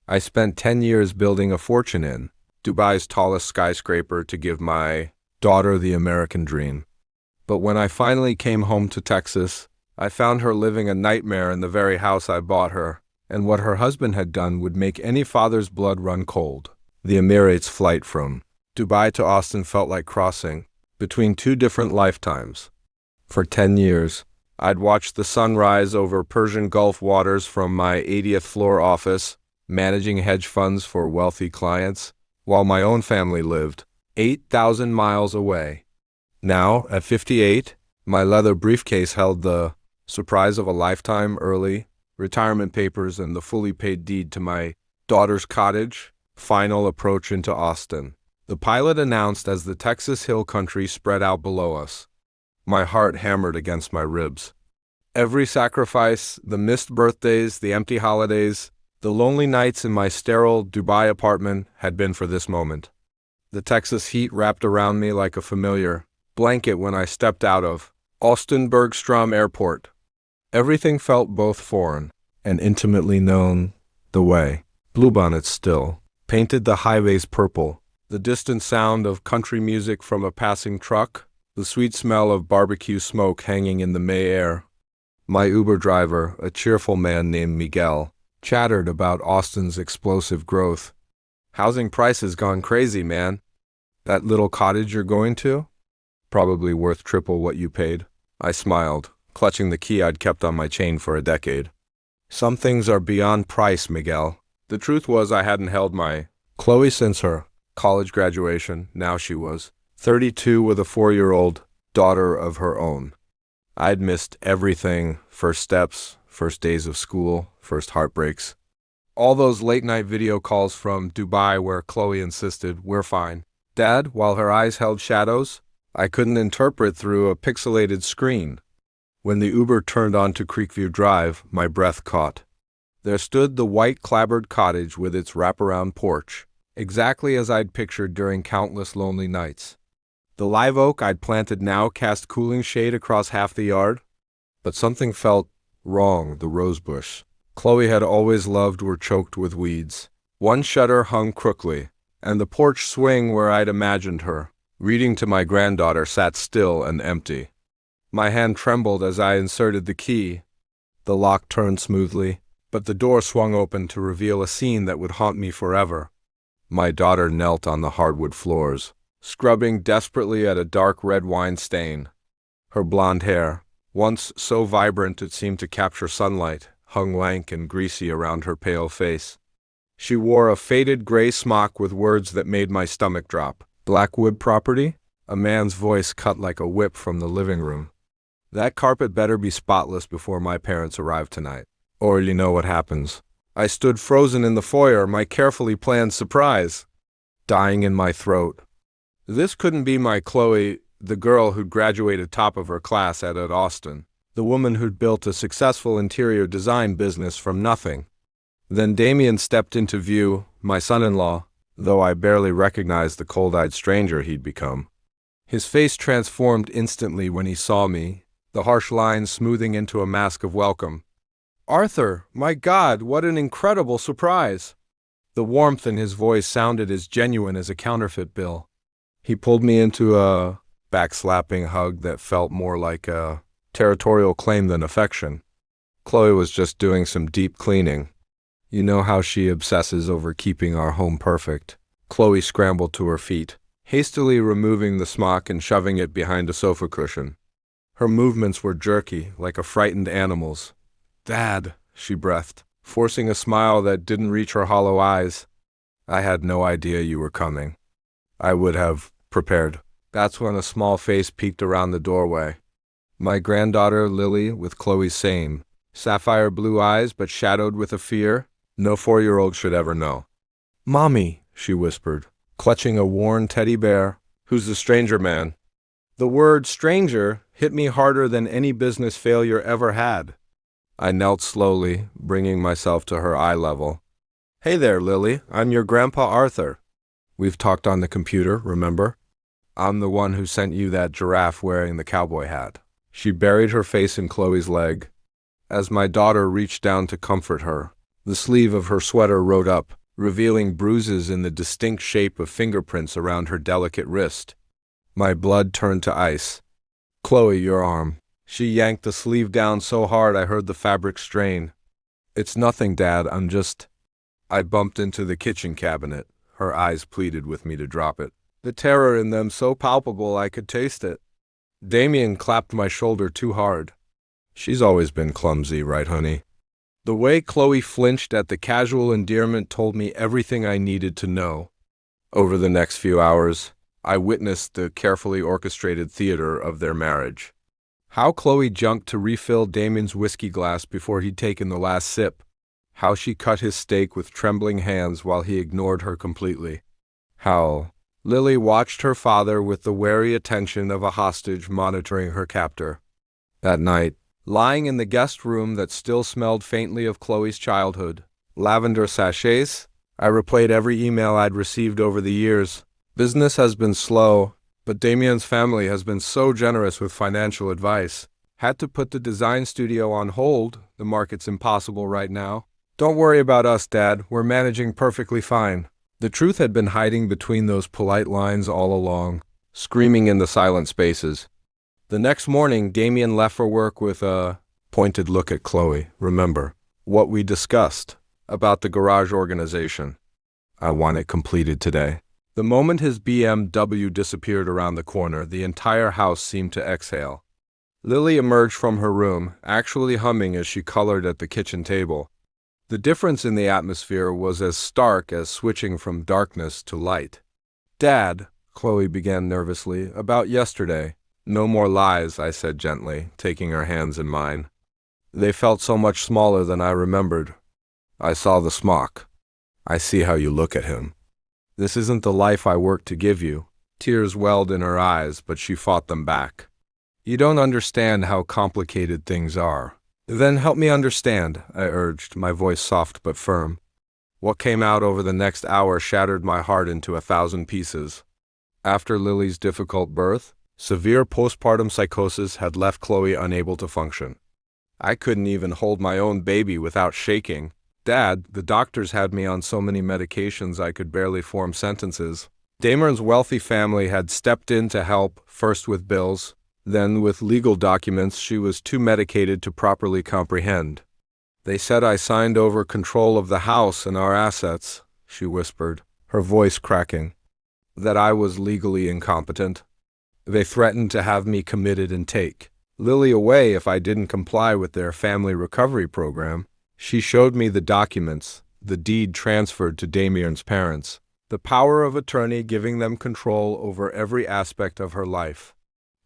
I spent 10 years building a fortune in Dubai's tallest skyscraper to give my daughter the American dream. But when I finally came home to Texas, I found her living a nightmare in the very house I bought her, and what her husband had done would make any father's blood run cold. The Emirates flight from Dubai to Austin felt like crossing between two different lifetimes. For 10 years, I'd watched the sun rise over Persian Gulf waters from my 80th floor office, managing hedge funds for wealthy clients, while my own family lived 8,000 miles away. Now, at 58, my leather briefcase held the surprise of a lifetime, early retirement papers, and the fully paid deed to my daughter's cottage. Final approach into Austin. The pilot announced as the Texas Hill Country spread out below us. My heart hammered against my ribs. Every sacrifice, the missed birthdays, the empty holidays, the lonely nights in my sterile Dubai apartment had been for this moment. The Texas heat wrapped around me like a familiar blanket when I stepped out of Austin Bergstrom Airport. Everything felt both foreign and intimately known. The way bluebonnets still painted the highways purple, the distant sound of country music from a passing truck, the sweet smell of barbecue smoke hanging in the May air. My Uber driver, a cheerful man named Miguel, chattered about Austin's explosive growth. Housing prices gone crazy, man. That little cottage you're going to? Probably worth triple what you paid. I smiled, clutching the key I'd kept on my chain for a decade. Some things are beyond price, Miguel. The truth was I hadn't held my Chloe since her college graduation. Now she was 32 with a 4-year-old daughter of her own. I'd missed everything: first steps, first days of school, first heartbreaks. All those late-night video calls from Dubai where Chloe insisted, "We're fine, Dad," while her eyes held shadows I couldn't interpret through a pixelated screen. When the Uber turned onto Creekview Drive, my breath caught. There stood the white clapboard cottage with its wraparound porch, exactly as I'd pictured during countless lonely nights. The live oak I'd planted now cast cooling shade across half the yard. But something felt wrong. The rosebush Chloe had always loved were choked with weeds. One shutter hung crookly, and the porch swing where I'd imagined her reading to my granddaughter sat still and empty. My hand trembled as I inserted the key. The lock turned smoothly, but the door swung open to reveal a scene that would haunt me forever. My daughter knelt on the hardwood floors, scrubbing desperately at a dark red wine stain. Her blonde hair, once so vibrant it seemed to capture sunlight, hung lank and greasy around her pale face. She wore a faded gray smock with words that made my stomach drop. "Blackwood property?" A man's voice cut like a whip from the living room. "That carpet better be spotless before my parents arrive tonight, or you know what happens." I stood frozen in the foyer, my carefully planned surprise dying in my throat. This couldn't be my Chloe, the girl who'd graduated top of her class at Austin, the woman who'd built a successful interior design business from nothing. Then Damien stepped into view, my son-in-law, though I barely recognized the cold-eyed stranger he'd become. His face transformed instantly when he saw me, the harsh lines smoothing into a mask of welcome. "Arthur, my God, what an incredible surprise!" The warmth in his voice sounded as genuine as a counterfeit bill. He pulled me into a backslapping hug that felt more like a territorial claim than affection. Chloe was just doing some deep cleaning. You know how she obsesses over keeping our home perfect. Chloe scrambled to her feet, hastily removing the smock and shoving it behind a sofa cushion. Her movements were jerky, like a frightened animal's. "Dad," she breathed, forcing a smile that didn't reach her hollow eyes. "I had no idea you were coming. I would have prepared." That's when a small face peeked around the doorway. My granddaughter, Lily, with Chloe's same sapphire blue eyes but shadowed with a fear no 4-year-old should ever know. "Mommy," she whispered, clutching a worn teddy bear. "Who's the stranger man?" The word stranger hit me harder than any business failure ever had. I knelt slowly, bringing myself to her eye level. "Hey there, Lily. I'm your Grandpa Arthur. We've talked on the computer, remember? I'm the one who sent you that giraffe wearing the cowboy hat." She buried her face in Chloe's leg. As my daughter reached down to comfort her, The sleeve of her sweater rode up, revealing bruises in the distinct shape of fingerprints around her delicate wrist. My blood turned to ice. "Chloe, your arm." She yanked the sleeve down so hard I heard the fabric strain. "It's nothing, Dad, I'm just—" I bumped into the kitchen cabinet. Her eyes pleaded with me to drop it, the terror in them so palpable I could taste it. Damien clapped my shoulder too hard. "She's always been clumsy, right, honey?" The way Chloe flinched at the casual endearment told me everything I needed to know. Over the next few hours, I witnessed the carefully orchestrated theater of their marriage. How Chloe jumped to refill Damien's whiskey glass before he'd taken the last sip. How she cut his steak with trembling hands while he ignored her completely. How Lily watched her father with the wary attention of a hostage monitoring her captor. That night, lying in the guest room that still smelled faintly of Chloe's childhood, lavender sachets, I replayed every email I'd received over the years. Business has been slow, but Damien's family has been so generous with financial advice. Had to put the design studio on hold. The market's impossible right now. Don't worry about us, Dad. We're managing perfectly fine. The truth had been hiding between those polite lines all along, screaming in the silent spaces. The next morning, Damien left for work with a pointed look at Chloe. "Remember what we discussed about the garage organization? I want it completed today." The moment his BMW disappeared around the corner, the entire house seemed to exhale. Lily emerged from her room, actually humming as she colored at the kitchen table. The difference in the atmosphere was as stark as switching from darkness to light. "Dad," Chloe began nervously, "about yesterday." "No more lies," I said gently, taking her hands in mine. They felt so much smaller than I remembered. "I saw the smock. I see how you look at him. This isn't the life I worked to give you." Tears welled in her eyes, but she fought them back. "You don't understand how complicated things are." "Then help me understand," I urged, my voice soft but firm. What came out over the next hour shattered my heart into 1,000 pieces. After Lily's difficult birth, severe postpartum psychosis had left Chloe unable to function. I couldn't even hold my own baby without shaking. "Dad, the doctors had me on so many medications I could barely form sentences." Damien's wealthy family had stepped in to help, first with bills, then with legal documents she was too medicated to properly comprehend. "They said I signed over control of the house and our assets," she whispered, her voice cracking. "That I was legally incompetent. They threatened to have me committed and take Lily away if I didn't comply with their family recovery program." She showed me the documents, the deed transferred to Damien's parents, the power of attorney giving them control over every aspect of her life.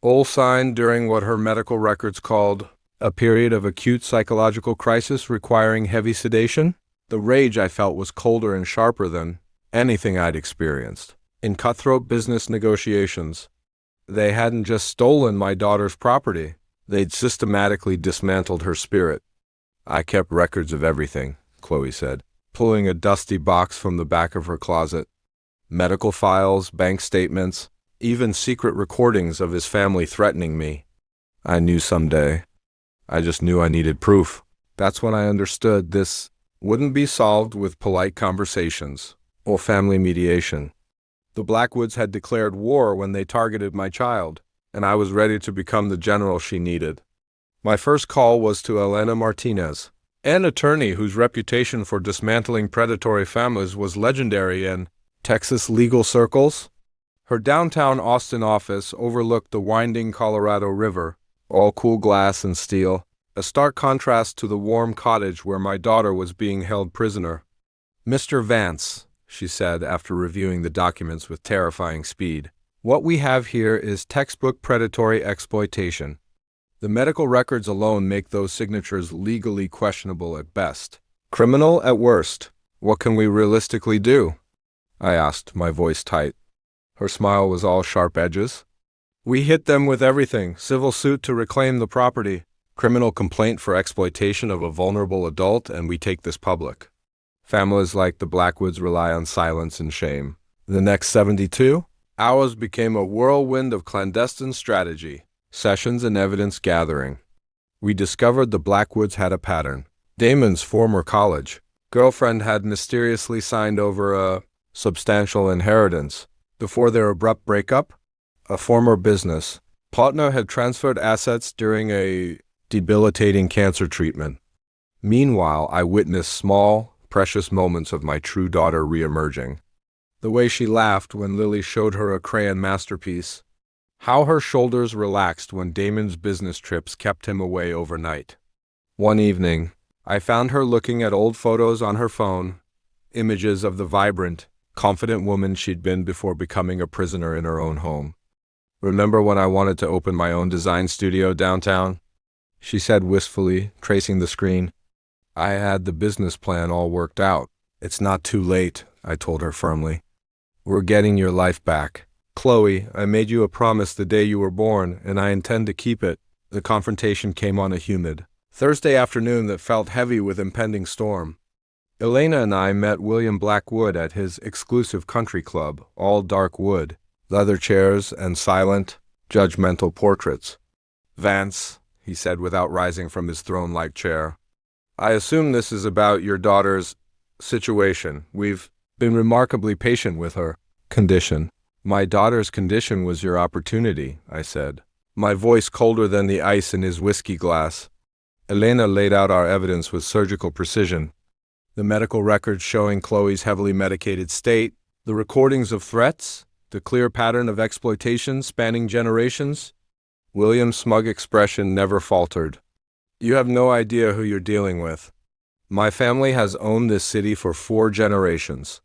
All signed during what her medical records called a period of acute psychological crisis requiring heavy sedation. The rage I felt was colder and sharper than anything I'd experienced in cutthroat business negotiations. They hadn't just stolen my daughter's property, they'd systematically dismantled her spirit. "I kept records of everything," Chloe said, pulling a dusty box from the back of her closet. "Medical files, bank statements, even secret recordings of his family threatening me. I knew someday. I just knew I needed proof. That's when I understood this wouldn't be solved with polite conversations or family mediation. The Blackwoods had declared war when they targeted my child, and I was ready to become the general she needed. My first call was to Elena Martinez, an attorney whose reputation for dismantling predatory families was legendary in Texas legal circles. Her downtown Austin office overlooked the winding Colorado River, all cool glass and steel, a stark contrast to the warm cottage where my daughter was being held prisoner. "Mr. Vance," she said after reviewing the documents with terrifying speed, "what we have here is textbook predatory exploitation. The medical records alone make those signatures legally questionable at best, criminal at worst. What can we realistically do?" I asked, my voice tight. Her smile was all sharp edges. "We hit them with everything: civil suit to reclaim the property, criminal complaint for exploitation of a vulnerable adult, and we take this public. Families like the Blackwoods rely on silence and shame." The next 72 hours became a whirlwind of clandestine strategy, sessions and evidence gathering. We discovered the Blackwoods had a pattern. Damien's former college, girlfriend had mysteriously signed over a substantial inheritance. Before their abrupt breakup, a former business partner had transferred assets during a debilitating cancer treatment. Meanwhile, I witnessed small, precious moments of my true daughter re-emerging. The way she laughed when Lily showed her a crayon masterpiece. How her shoulders relaxed when Damon's business trips kept him away overnight. One evening, I found her looking at old photos on her phone, images of the vibrant, confident woman she'd been before becoming a prisoner in her own home. "Remember when I wanted to open my own design studio downtown?" she said wistfully, tracing the screen. "I had the business plan all worked out." "It's not too late," I told her firmly. "We're getting your life back. Chloe, I made you a promise the day you were born, and I intend to keep it." The confrontation came on a humid Thursday afternoon that felt heavy with impending storm. Elena and I met William Blackwood at his exclusive country club, all dark wood, leather chairs, and silent, judgmental portraits. "Vance," he said without rising from his throne-like chair, "I assume this is about your daughter's situation. We've been remarkably patient with her condition." "My daughter's condition was your opportunity," I said, my voice colder than the ice in his whiskey glass. Elena laid out our evidence with surgical precision. The medical records showing Chloe's heavily medicated state, the recordings of threats, the clear pattern of exploitation spanning generations. William's smug expression never faltered. "You have no idea who you're dealing with. My family has owned this city for 4 generations.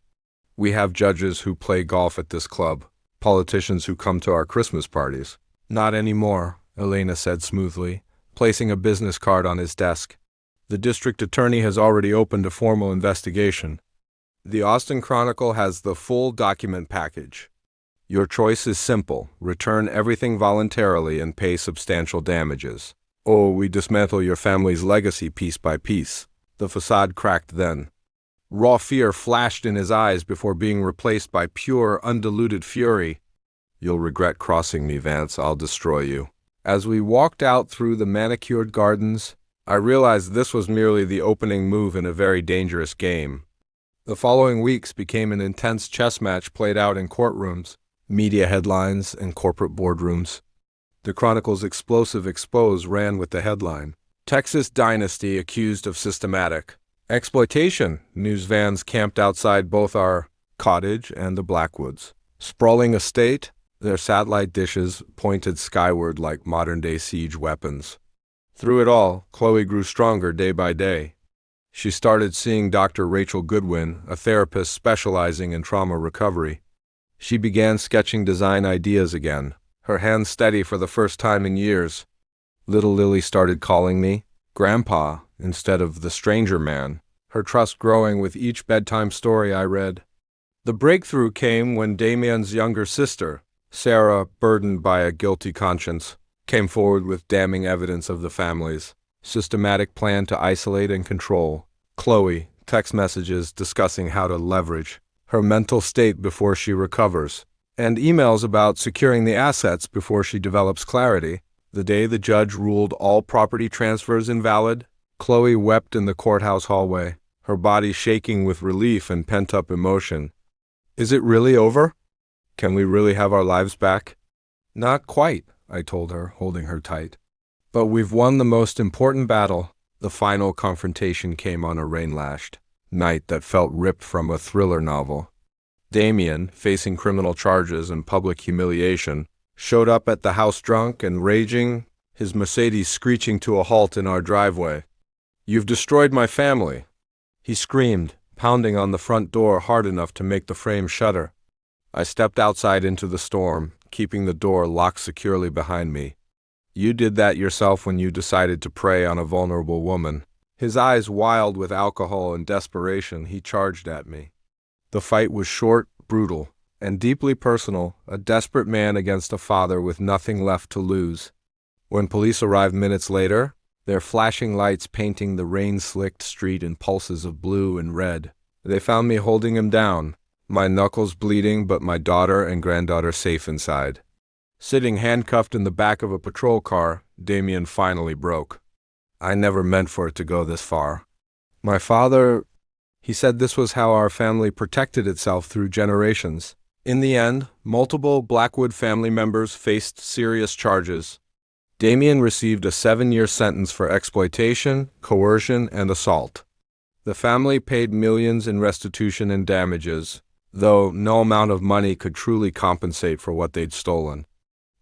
We have judges who play golf at this club, politicians who come to our Christmas parties." "Not anymore," Elena said smoothly, placing a business card on his desk. "The district attorney has already opened a formal investigation. The Austin Chronicle has the full document package. Your choice is simple: return everything voluntarily and pay substantial damages. Or we dismantle your family's legacy piece by piece." The facade cracked then. Raw fear flashed in his eyes before being replaced by pure, undiluted fury. "You'll regret crossing me, Vance. I'll destroy you." As we walked out through the manicured gardens, I realized this was merely the opening move in a very dangerous game. The following weeks became an intense chess match played out in courtrooms, media headlines, and corporate boardrooms. The Chronicle's explosive expose ran with the headline, "Texas Dynasty Accused of Systematic Exploitation." News vans camped outside both our cottage and the Blackwoods' sprawling estate, their satellite dishes pointed skyward like modern-day siege weapons. Through it all, Chloe grew stronger day by day. She started seeing Dr. Rachel Goodwin, a therapist specializing in trauma recovery. She began sketching design ideas again, her hands steady for the first time in years. Little Lily started calling me Grandpa instead of the stranger man, her trust growing with each bedtime story I read. The breakthrough came when Damien's younger sister, Sarah, burdened by a guilty conscience, came forward with damning evidence of the family's systematic plan to isolate and control Chloe, text messages discussing how to leverage her mental state before she recovers, and emails about securing the assets before she develops clarity. The day the judge ruled all property transfers invalid, Chloe wept in the courthouse hallway, her body shaking with relief and pent-up emotion. "Is it really over? Can we really have our lives back?" "Not quite," I told her, holding her tight. "But we've won the most important battle." The final confrontation came on a rain-lashed night that felt ripped from a thriller novel. Damien, facing criminal charges and public humiliation, showed up at the house drunk and raging, his Mercedes screeching to a halt in our driveway. "You've destroyed my family," he screamed, pounding on the front door hard enough to make the frame shudder. I stepped outside into the storm, keeping the door locked securely behind me. "You did that yourself when you decided to prey on a vulnerable woman." His eyes wild with alcohol and desperation, he charged at me. The fight was short, brutal, and deeply personal, a desperate man against a father with nothing left to lose. When police arrived minutes later, their flashing lights painting the rain-slicked street in pulses of blue and red, they found me holding him down, my knuckles bleeding but my daughter and granddaughter safe inside. Sitting handcuffed in the back of a patrol car, Damien finally broke. "I never meant for it to go this far. My father..." He said this was how our family protected itself through generations. In the end, multiple Blackwood family members faced serious charges. Damien received a 7-year sentence for exploitation, coercion, and assault. The family paid millions in restitution and damages, though no amount of money could truly compensate for what they'd stolen.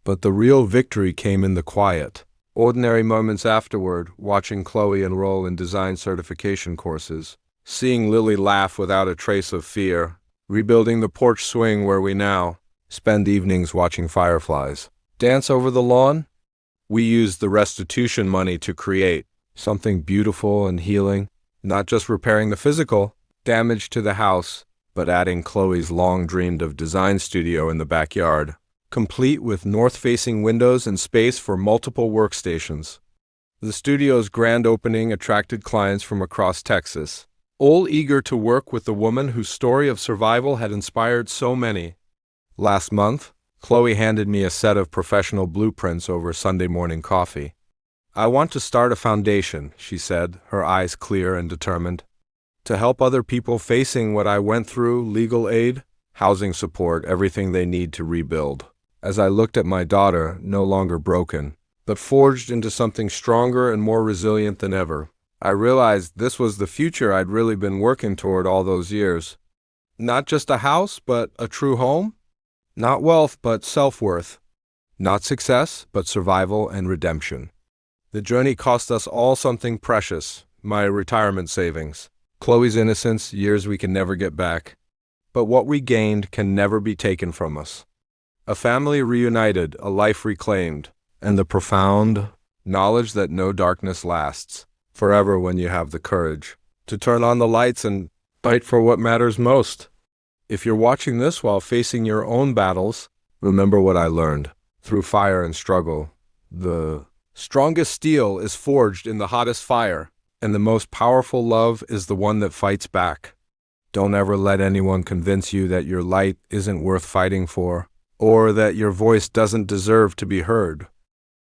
But the real victory came in the quiet, ordinary moments afterward, watching Chloe enroll in design certification courses, seeing Lily laugh without a trace of fear, rebuilding the porch swing where we now spend evenings watching fireflies dance over the lawn. We used the restitution money to create something beautiful and healing, not just repairing the physical damage to the house, but adding Chloe's long-dreamed-of design studio in the backyard, complete with north-facing windows and space for multiple workstations. The studio's grand opening attracted clients from across Texas, all eager to work with the woman whose story of survival had inspired so many. Last month, Chloe handed me a set of professional blueprints over Sunday morning coffee. "I want to start a foundation," she said, her eyes clear and determined, "to help other people facing what I went through, legal aid, housing support, everything they need to rebuild." As I looked at my daughter, no longer broken, but forged into something stronger and more resilient than ever, I realized this was the future I'd really been working toward all those years. Not just a house, but a true home. Not wealth, but self-worth. Not success, but survival and redemption. The journey cost us all something precious, my retirement savings, Chloe's innocence, years we can never get back. But what we gained can never be taken from us. A family reunited, a life reclaimed, and the profound knowledge that no darkness lasts forever when you have the courage to turn on the lights and fight for what matters most. If you're watching this while facing your own battles, remember what I learned. Through fire and struggle, the strongest steel is forged in the hottest fire, and the most powerful love is the one that fights back. Don't ever let anyone convince you that your light isn't worth fighting for, or that your voice doesn't deserve to be heard.